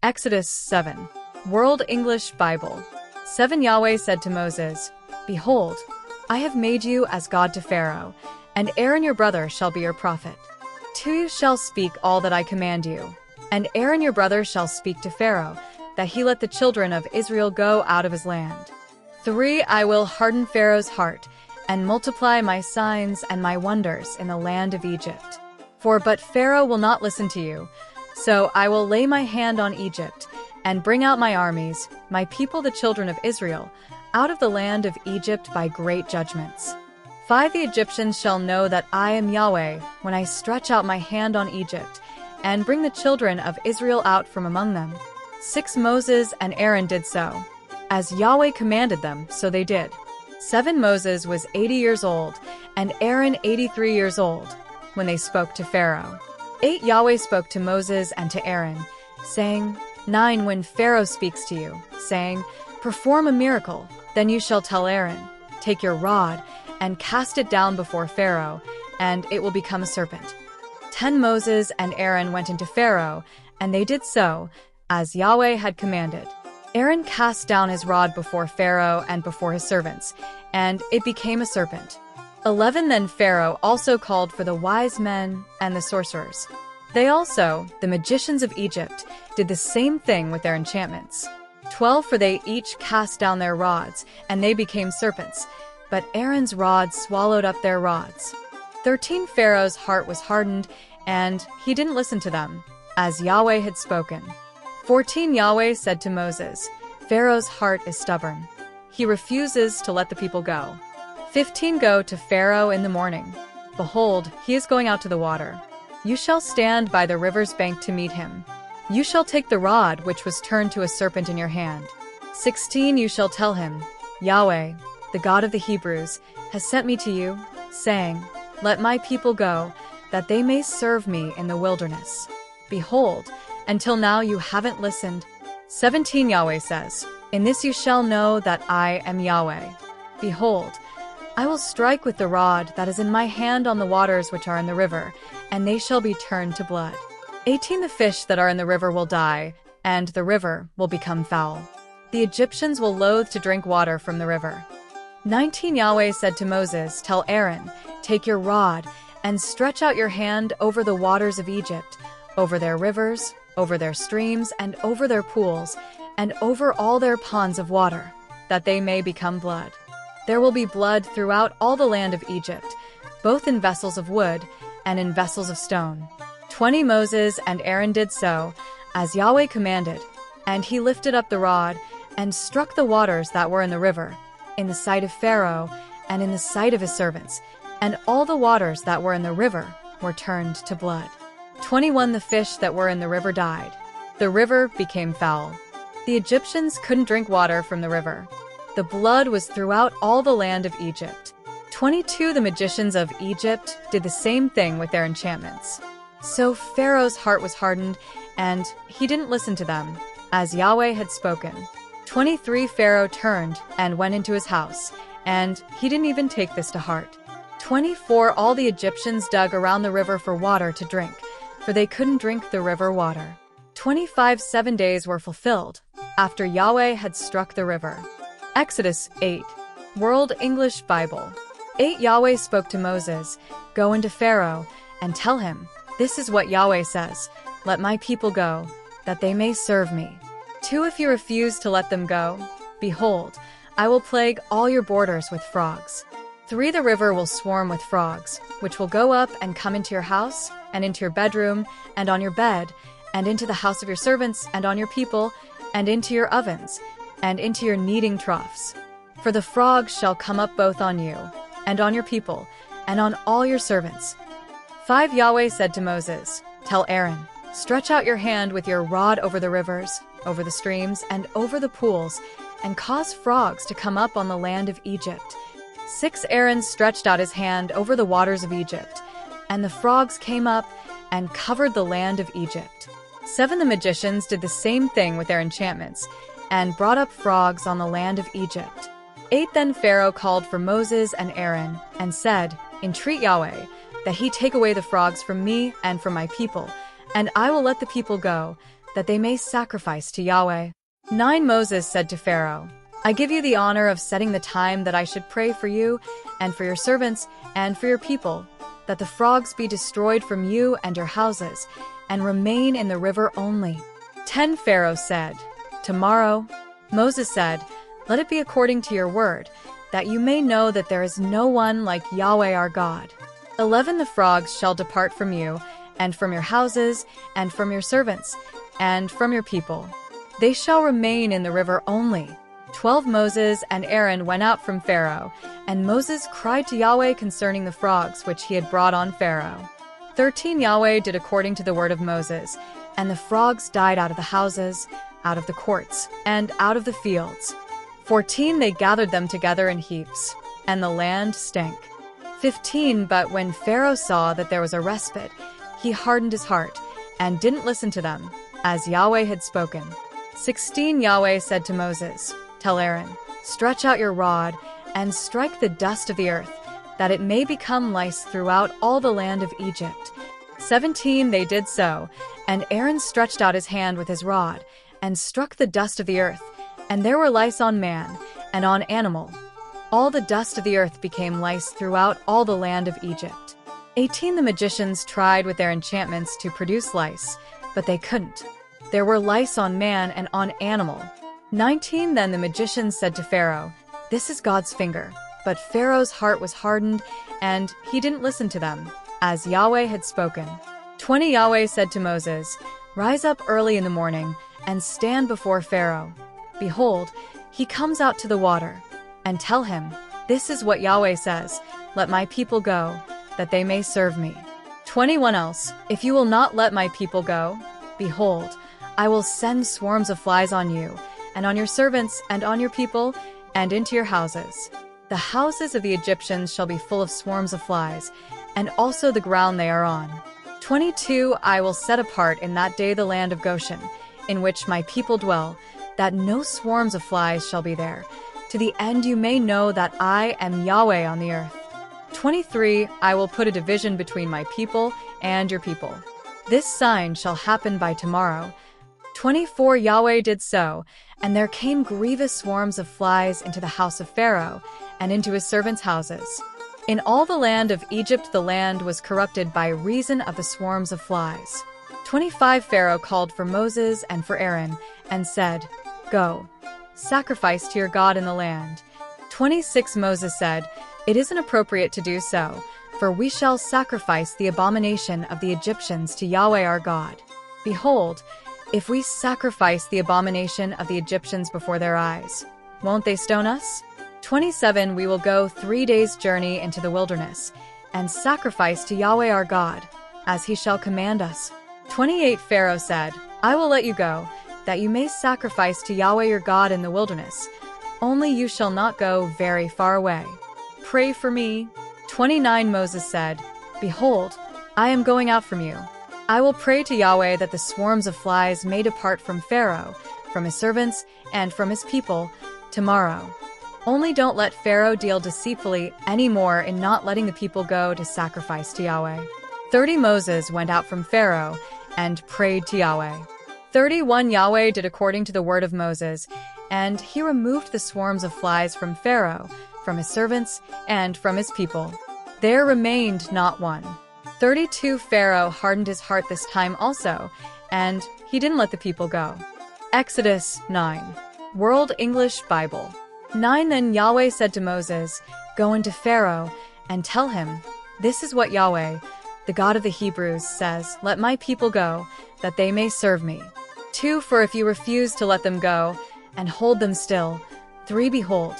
Exodus 7. World English Bible. 7 Yahweh said to Moses, "Behold, I have made you as God to Pharaoh, and Aaron your brother shall be your prophet. To you shall speak all that I command you, and Aaron your brother shall speak to Pharaoh, that he let the children of Israel go out of his land. 3 I will harden Pharaoh's heart, and multiply my signs and my wonders in the land of Egypt. But Pharaoh will not listen to you. So I will lay my hand on Egypt, and bring out my armies, my people the children of Israel, out of the land of Egypt by great judgments. 5 The Egyptians shall know that I am Yahweh, when I stretch out my hand on Egypt, and bring the children of Israel out from among them." 6 Moses and Aaron did so. As Yahweh commanded them, so they did. 7 Moses was 80 years old, and Aaron 83 years old, when they spoke to Pharaoh. 8 Yahweh spoke to Moses and to Aaron, saying, 9 When Pharaoh speaks to you, saying, "Perform a miracle," then you shall tell Aaron, "Take your rod, and cast it down before Pharaoh, and it will become a serpent." 10 Moses and Aaron went into Pharaoh, and they did so, as Yahweh had commanded. Aaron cast down his rod before Pharaoh and before his servants, and it became a serpent. 11 Then Pharaoh also called for the wise men and the sorcerers. They also, the magicians of Egypt, did the same thing with their enchantments. 12 For they each cast down their rods, and they became serpents, but Aaron's rod swallowed up their rods. 13 Pharaoh's heart was hardened, and he didn't listen to them, as Yahweh had spoken. 14 Yahweh said to Moses, "Pharaoh's heart is stubborn. He refuses to let the people go." 15 Go to Pharaoh in the morning. Behold, he is going out to the water. You shall stand by the river's bank to meet him. You shall take the rod which was turned to a serpent in your hand. 16 You shall tell him, "Yahweh, the God of the Hebrews, has sent me to you, saying, Let my people go, that they may serve me in the wilderness. Behold, until now you haven't listened." 17 Yahweh says, "In this you shall know that I am Yahweh. Behold, I will strike with the rod that is in my hand on the waters which are in the river, and they shall be turned to blood. 18 The fish that are in the river will die, and the river will become foul. The Egyptians will loathe to drink water from the river." 19 Yahweh said to Moses, "Tell Aaron, take your rod, and stretch out your hand over the waters of Egypt, over their rivers, over their streams, and over their pools, and over all their ponds of water, that they may become blood. There will be blood throughout all the land of Egypt, both in vessels of wood and in vessels of stone." 20 Moses and Aaron did so, as Yahweh commanded, and he lifted up the rod, and struck the waters that were in the river, in the sight of Pharaoh, and in the sight of his servants, and all the waters that were in the river were turned to blood. 21 The fish that were in the river died. The river became foul. The Egyptians couldn't drink water from the river. The blood was throughout all the land of Egypt. 22 The magicians of Egypt did the same thing with their enchantments. So Pharaoh's heart was hardened, and he didn't listen to them, as Yahweh had spoken. 23 Pharaoh turned and went into his house, and he didn't even take this to heart. 24 All the Egyptians dug around the river for water to drink, for they couldn't drink the river water. 25 7 days were fulfilled, after Yahweh had struck the river. Exodus 8. World English Bible. 8 Yahweh spoke to Moses, "Go into Pharaoh, and tell him, This is what Yahweh says, Let my people go, that they may serve me. 2 If you refuse to let them go, behold, I will plague all your borders with frogs. 3 The river will swarm with frogs, which will go up and come into your house, and into your bedroom, and on your bed, and into the house of your servants, and on your people, and into your ovens, and into your kneading troughs. For the frogs shall come up both on you, and on your people, and on all your servants." 5 Yahweh said to Moses, "Tell Aaron, stretch out your hand with your rod over the rivers, over the streams, and over the pools, and cause frogs to come up on the land of Egypt." 6 Aaron stretched out his hand over the waters of Egypt, and the frogs came up and covered the land of Egypt. 7 The magicians did the same thing with their enchantments, and brought up frogs on the land of Egypt. 8 Then Pharaoh called for Moses and Aaron, and said, "Entreat Yahweh, that he take away the frogs from me and from my people, and I will let the people go, that they may sacrifice to Yahweh. 9 Moses said to Pharaoh, I give you the honor of setting the time that I should pray for you and for your servants and for your people, that the frogs be destroyed from you and your houses, and remain in the river only. 10 Pharaoh said, Tomorrow. Moses said, Let it be according to your word, that you may know that there is no one like Yahweh our God. 11 The frogs shall depart from you, and from your houses, and from your servants, and from your people. They shall remain in the river only. 12 Moses and Aaron went out from Pharaoh, and Moses cried to Yahweh concerning the frogs which he had brought on Pharaoh. 13 Yahweh did according to the word of Moses, and the frogs died out of the houses, out of the courts, and out of the fields. 14 They gathered them together in heaps, and the land stank. 15 But when Pharaoh saw that there was a respite, he hardened his heart, and didn't listen to them, as Yahweh had spoken. 16 Yahweh said to Moses, Tell Aaron, Stretch out your rod, and strike the dust of the earth, that it may become lice throughout all the land of Egypt. 17 They did so, and Aaron stretched out his hand with his rod, and struck the dust of the earth, and there were lice on man, and on animal. All the dust of the earth became lice throughout all the land of Egypt. 18 The magicians tried with their enchantments to produce lice, but they couldn't. There were lice on man and on animal. 19 Then the magicians said to Pharaoh, This is God's finger. But Pharaoh's heart was hardened, and he didn't listen to them, as Yahweh had spoken. 20 Yahweh said to Moses, Rise up early in the morning, and stand before Pharaoh. Behold, he comes out to the water. And tell him, This is what Yahweh says, Let my people go, that they may serve me. 21 Else, if you will not let my people go, behold, I will send swarms of flies on you, and on your servants, and on your people, and into your houses. The houses of the Egyptians shall be full of swarms of flies, and also the ground they are on. 22 I will set apart in that day the land of Goshen, in which my people dwell, that no swarms of flies shall be there, to the end you may know that I am Yahweh on the earth. 23 I will put a division between my people and your people. This sign shall happen by tomorrow. 24 Yahweh did so, and there came grievous swarms of flies into the house of Pharaoh, and into his servants' houses. In all the land of Egypt the land was corrupted by reason of the swarms of flies. 25 Pharaoh called for Moses and for Aaron, and said, Go, sacrifice to your God in the land. 26 Moses said, It isn't appropriate to do so, for we shall sacrifice the abomination of the Egyptians to Yahweh our God. Behold, if we sacrifice the abomination of the Egyptians before their eyes, won't they stone us? 27 We will go 3 days' journey into the wilderness, and sacrifice to Yahweh our God, as he shall command us. 28 Pharaoh said, I will let you go, that you may sacrifice to Yahweh your God in the wilderness. Only you shall not go very far away. Pray for me. 29 Moses said, Behold, I am going out from you. I will pray to Yahweh that the swarms of flies may depart from Pharaoh, from his servants, and from his people, tomorrow. Only don't let Pharaoh deal deceitfully any more in not letting the people go to sacrifice to Yahweh. 30 Moses went out from Pharaoh and prayed to Yahweh. 31 Yahweh did according to the word of Moses, and he removed the swarms of flies from Pharaoh, from his servants, and from his people. There remained not one. 32 Pharaoh hardened his heart this time also, and he didn't let the people go. Exodus 9. World English Bible. 9 Then Yahweh said to Moses, Go into Pharaoh, and tell him, This is what Yahweh, the God of the Hebrews, says, Let my people go, that they may serve me. 2 For if you refuse to let them go, and hold them still. 3 Behold,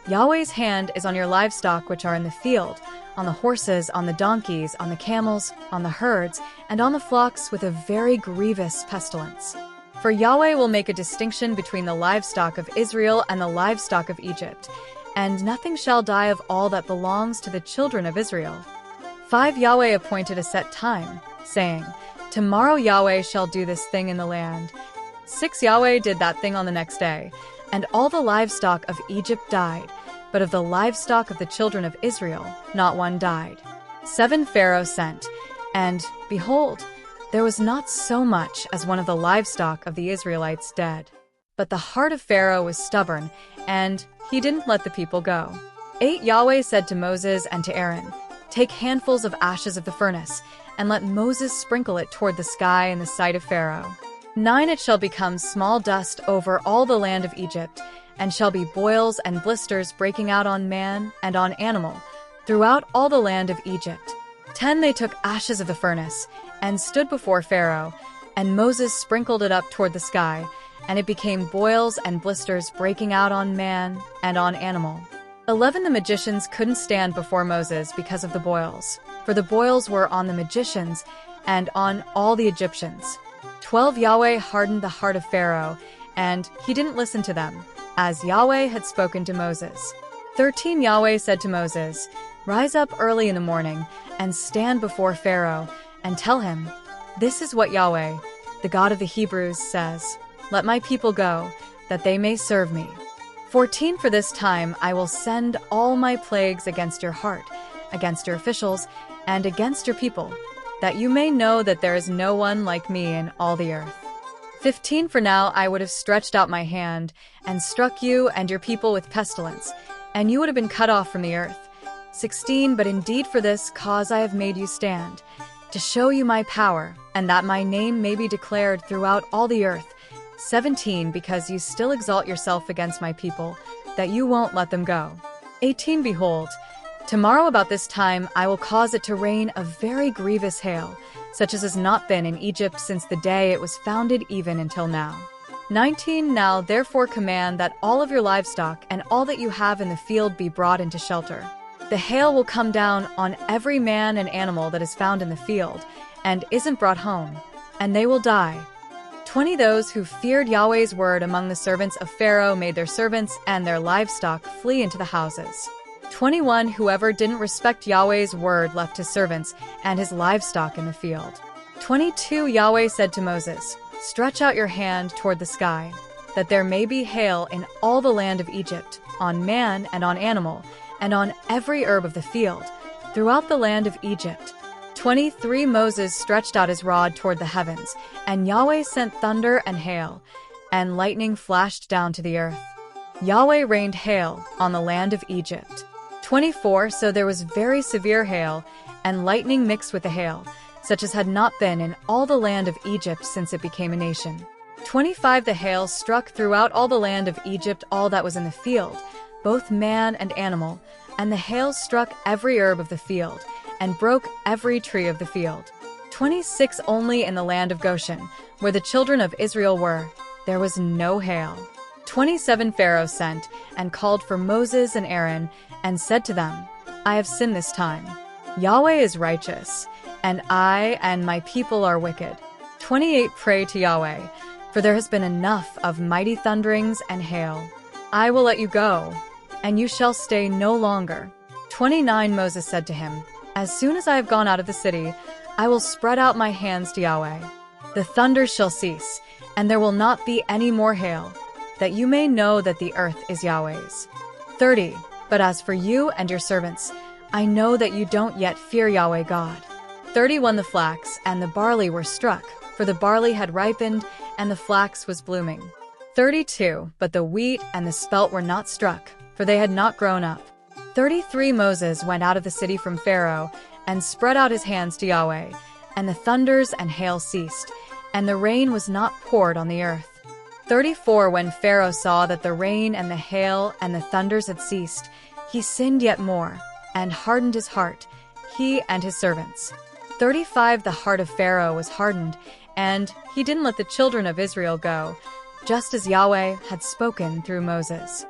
Yahweh's hand is on your livestock which are in the field, on the horses, on the donkeys, on the camels, on the herds, and on the flocks with a very grievous pestilence. For Yahweh will make a distinction between the livestock of Israel and the livestock of Egypt, and nothing shall die of all that belongs to the children of Israel. 5 Yahweh appointed a set time, saying, Tomorrow Yahweh shall do this thing in the land. 6 Yahweh did that thing on the next day, and all the livestock of Egypt died, but of the livestock of the children of Israel not one died. 7 Pharaoh sent, and, behold, there was not so much as one of the livestock of the Israelites dead. But the heart of Pharaoh was stubborn, and he didn't let the people go. 8 Yahweh said to Moses and to Aaron, "Take handfuls of ashes of the furnace, and let Moses sprinkle it toward the sky in the sight of Pharaoh. 9 It shall become small dust over all the land of Egypt, and shall be boils and blisters breaking out on man and on animal, throughout all the land of Egypt." 10 They took ashes of the furnace, and stood before Pharaoh, and Moses sprinkled it up toward the sky, and it became boils and blisters breaking out on man and on animal. 11 The magicians couldn't stand before Moses because of the boils, for the boils were on the magicians and on all the Egyptians. 12 Yahweh hardened the heart of Pharaoh, and he didn't listen to them, as Yahweh had spoken to Moses. 13 Yahweh said to Moses, "Rise up early in the morning, and stand before Pharaoh, and tell him, 'This is what Yahweh, the God of the Hebrews, says, Let my people go, that they may serve me.' 14 For this time I will send all my plagues against your heart, against your officials, and against your people, that you may know that there is no one like me in all the earth. 15 For now I would have stretched out my hand, and struck you and your people with pestilence, and you would have been cut off from the earth. 16 But indeed for this cause I have made you stand, to show you my power, and that my name may be declared throughout all the earth. 17 Because you still exalt yourself against my people, that you won't let them go. 18 Behold, tomorrow about this time I will cause it to rain a very grievous hail, such as has not been in Egypt since the day it was founded even until now. 19 Now therefore command that all of your livestock and all that you have in the field be brought into shelter. The hail will come down on every man and animal that is found in the field, and isn't brought home, and they will die. 20 Those who feared Yahweh's word among the servants of Pharaoh made their servants and their livestock flee into the houses. 21 Whoever didn't respect Yahweh's word left his servants and his livestock in the field. 22 Yahweh said to Moses, "Stretch out your hand toward the sky, that there may be hail in all the land of Egypt, on man and on animal, and on every herb of the field, throughout the land of Egypt." 23 Moses stretched out his rod toward the heavens, and Yahweh sent thunder and hail, and lightning flashed down to the earth. Yahweh rained hail on the land of Egypt. 24 So there was very severe hail, and lightning mixed with the hail, such as had not been in all the land of Egypt since it became a nation. 25 The hail struck throughout all the land of Egypt all that was in the field, both man and animal, and the hail struck every herb of the field, and broke every tree of the field. 26 Only in the land of Goshen, where the children of Israel were, there was no hail. 27 Pharaoh sent, and called for Moses and Aaron, and said to them, "I have sinned this time. Yahweh is righteous, and I and my people are wicked." 28 Pray to Yahweh, for there has been enough of mighty thunderings and hail. I will let you go, and you shall stay no longer. 29 Moses said to him, "As soon as I have gone out of the city, I will spread out my hands to Yahweh. The thunders shall cease, and there will not be any more hail, that you may know that the earth is Yahweh's." 30 But as for you and your servants, I know that you don't yet fear Yahweh God. 31 The flax and the barley were struck, for the barley had ripened, and the flax was blooming. 32 But the wheat and the spelt were not struck, for they had not grown up. 33 Moses went out of the city from Pharaoh, and spread out his hands to Yahweh, and the thunders and hail ceased, and the rain was not poured on the earth. 34 When Pharaoh saw that the rain and the hail and the thunders had ceased, he sinned yet more, and hardened his heart, he and his servants. 35 The heart of Pharaoh was hardened, and he didn't let the children of Israel go, just as Yahweh had spoken through Moses.